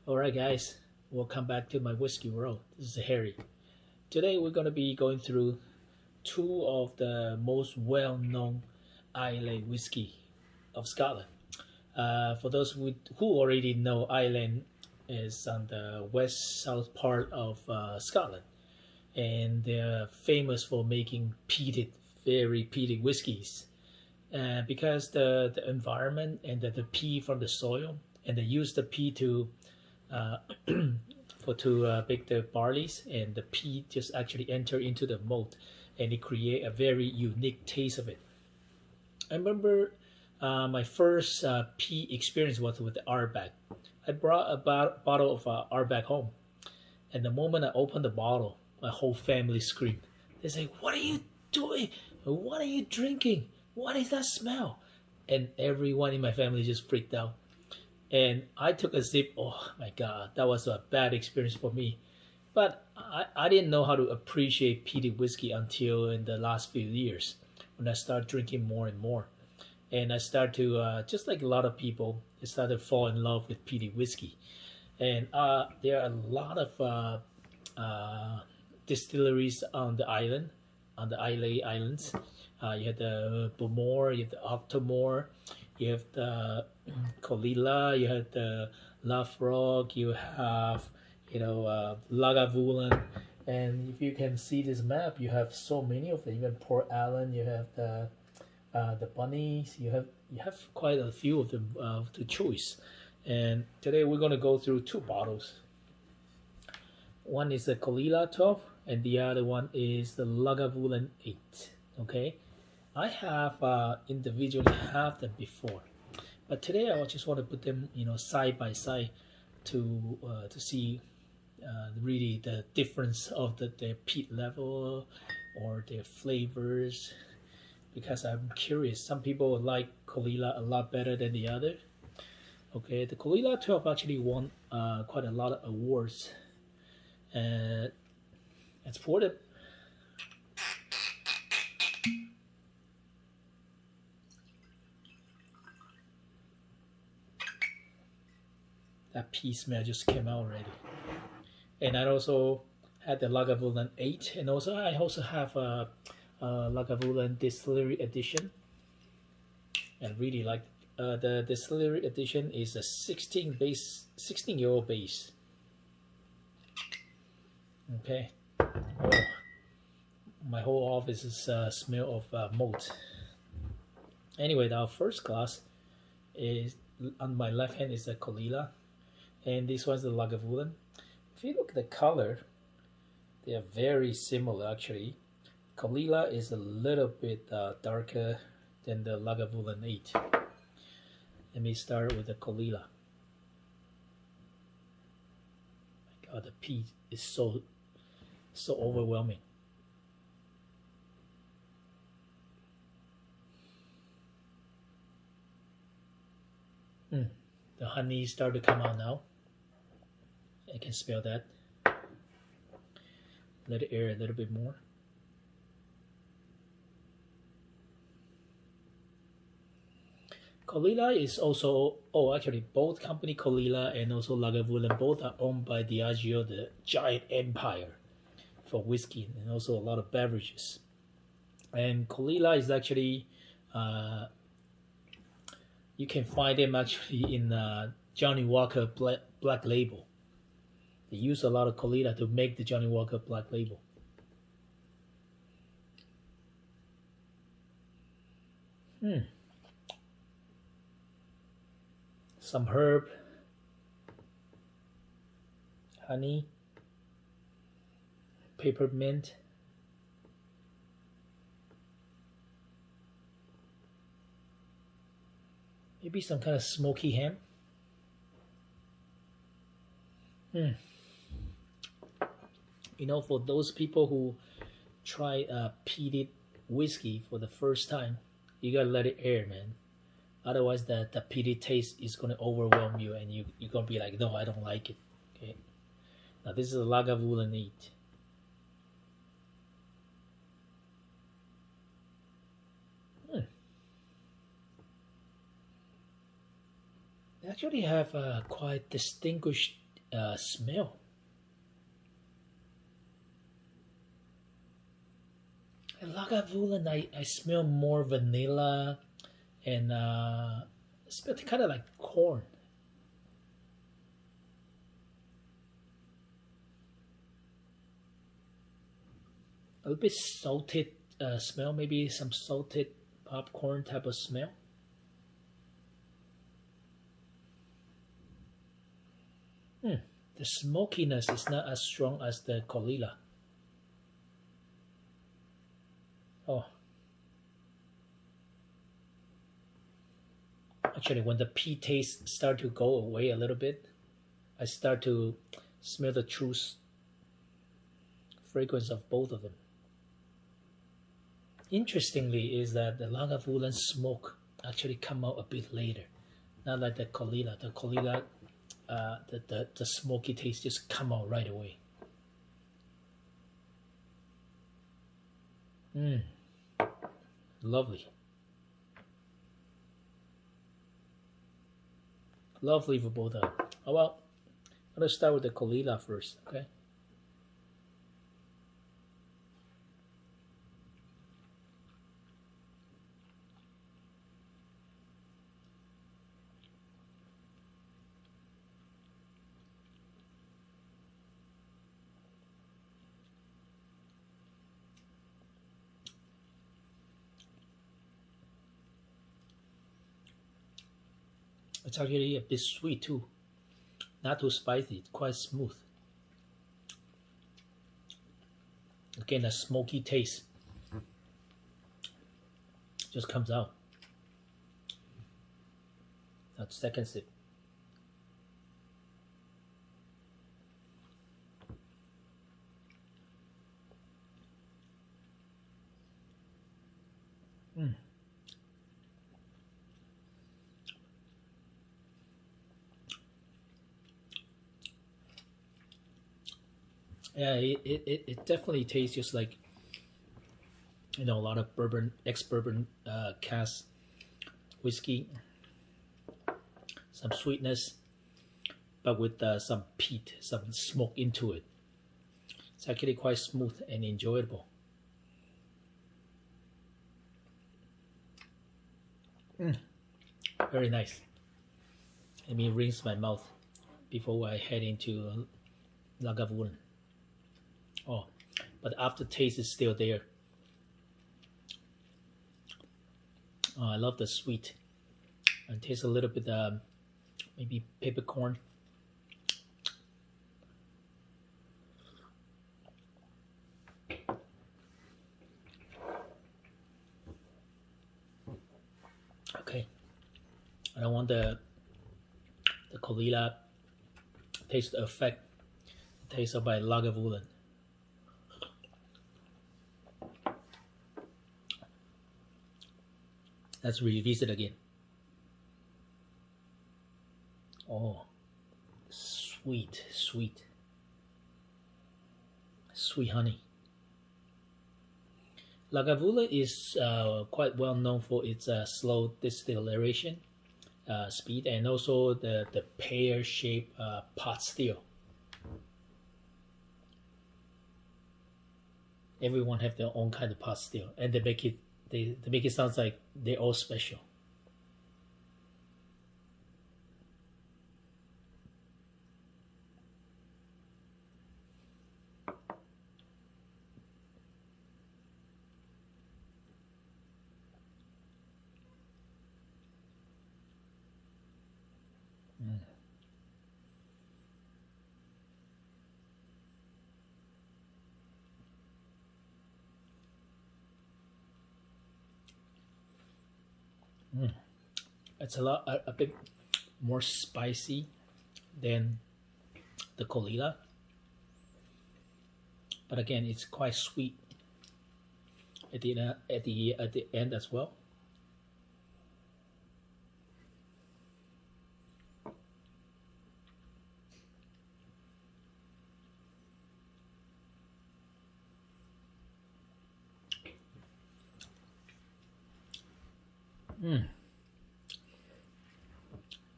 Alright guys, welcome back to my whiskey world. This is Harry. Today we're going to be going through two of the most well-known Islay whiskey of Scotland. For those who already know, Ireland is on the west-south part of Scotland, and they're famous for making very peated whiskeys. Because the environment and the peat from the soil, and they use the peat to bake the barleys, and the peat just actually enter into the malt, and it create a very unique taste of it. I remember my first peat experience was with the Ardbeg. I brought a bottle of Ardbeg home, and the moment I opened the bottle, my whole family screamed. They say, "What are you doing? What are you drinking? What is that smell?" And everyone in my family just freaked out. And I took a sip. Oh my God, that was a bad experience for me. But I didn't know how to appreciate peated whiskey until in the last few years, when I started drinking more and more. And I started to, just like a lot of people, I started to fall in love with peated whiskey. And there are a lot of distilleries on the island, on the Islay Islands. You have the Bowmore, you have the Ardnahoe, you have the Caol Ila, you have the Laphroaig, you have, Lagavulin. And if you can see this map, you have so many of them. Even Port Allen, you have the bunnies, you have quite a few of them to choose. And today we're going to go through two bottles. One is the Caol Ila 12, and the other one is the Lagavulin 8. Okay, I have individually have them before, but today I just want to put them, side by side to see really the difference of their peat level or their flavors, because I'm curious. Some people like Caol Ila a lot better than the other. Okay, the Caol Ila 12 actually won quite a lot of awards. It's for the that peat smell just came out already. And I also had the Lagavulin 8, and also I also have a Lagavulin Distillery edition. And really like the Distillery edition is a 16-year-old base. Okay. Oh, my whole office is smell of malt. Anyway, our first glass is on my left hand is the Caol Ila, and this one's the Lagavulin. If you look at the color, they are very similar actually. Caol Ila is a little bit darker than the Lagavulin 8. Let me start with the Caol Ila. My God, the peat is so overwhelming. The honey started to come out now. I can smell that. Let it air a little bit more. Caol Ila is also, actually both company Caol Ila and also Lagavulin, both are owned by Diageo, the giant empire for whiskey and also a lot of beverages. And Caol Ila is actually, you can find them actually in Johnnie Walker Black Label. They use a lot of Caol Ila to make the Johnnie Walker Black Label. Some herb, honey, peppermint, maybe some kind of smoky ham. For those people who try peated whiskey for the first time, you gotta let it air, man. Otherwise, the peated taste is gonna overwhelm you, and you're gonna be like, no, I don't like it. Okay. Now this is a Lagavulin 8. They actually have a quite distinguished smell. In Lagavulin, I smell more vanilla and smell kind of like corn. A little bit salted smell, maybe some salted popcorn type of smell. The smokiness is not as strong as the Caol Ila. Oh. Actually, when the peat taste start to go away a little bit, I start to smell the true fragrance of both of them. Interestingly is that the Lagavulin smoke actually come out a bit later, not like the Caol Ila. The Caol Ila, the smoky taste just come out right away. Lovely. Lovely for both of them. Oh well, I'm gonna start with the Caol Ila first, okay? It's actually a bit sweet too. Not too spicy, it's quite smooth. Again, a smoky taste just comes out. That second sip. Yeah, it definitely tastes just like, you know, a lot of bourbon, ex-bourbon cask whiskey, some sweetness, but with some peat, some smoke into it. It's actually quite smooth and enjoyable. Very nice. Let me rinse my mouth before I head into Lagavulin. Oh, but the aftertaste is still there. Oh, I love the sweet. And taste a little bit maybe peppercorn. Okay. I don't want the Caol Ila taste to affect the taste of my Lagavulin. Let's revisit again. Oh, sweet, sweet, sweet honey. Lagavulin is quite well known for its slow distillation speed and also the pear-shaped pot still. Everyone have their own kind of pot still, and they make it sound like they're all special. It's a bit more spicy than the Caol Ila, but again, it's quite sweet at the end as well.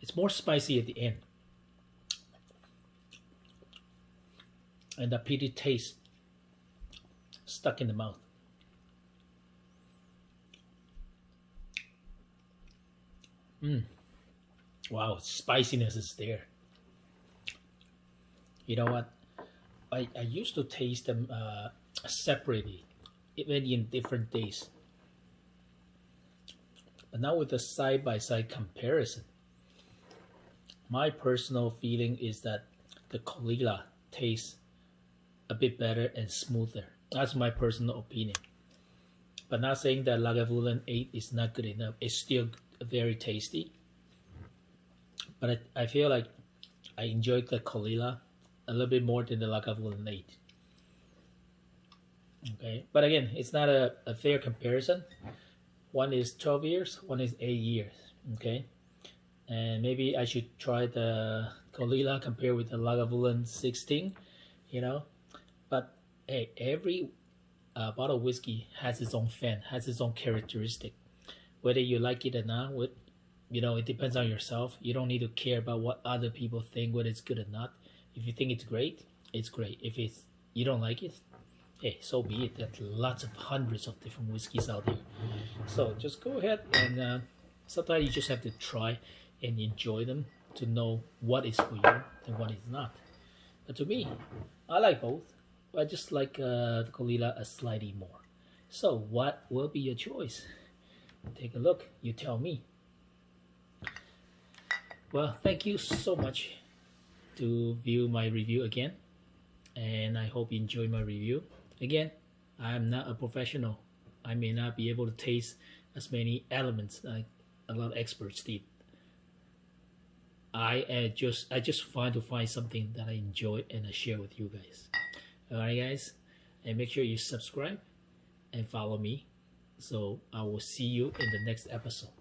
It's more spicy at the end. and the peaty taste stuck in the mouth. Wow, spiciness is there. You know what? I used to taste them separately, even in different days. But now with the side-by-side comparison, my personal feeling is that the Caol Ila tastes a bit better and smoother. That's my personal opinion. But not saying that Lagavulin 8 is not good enough. It's still very tasty. But I feel like I enjoyed the Caol Ila a little bit more than the Lagavulin 8. Okay, but again, it's not a fair comparison. One is 12 years, one is 8 years. Okay, and maybe I should try the Caol Ila compared with the Lagavulin 16, you know. But hey, every bottle of whiskey has its own fan, has its own characteristic. Whether you like it or not, it depends on yourself. You don't need to care about what other people think, whether it's good or not. If you think it's great, it's great. If you don't like it, hey, so be it. There's lots of hundreds of different whiskeys out there. So just go ahead and sometimes you just have to try and enjoy them to know what is for you and what is not. But to me, I like both. I just like the Caol Ila a slightly more. So what will be your choice? Take a look. You tell me. Well, thank you so much to view my review again, and I hope you enjoy my review. Again, I am not a professional. I may not be able to taste as many elements like a lot of experts did. I just find something that I enjoy and I share with you guys. Alright guys, and make sure you subscribe and follow me. So I will see you in the next episode.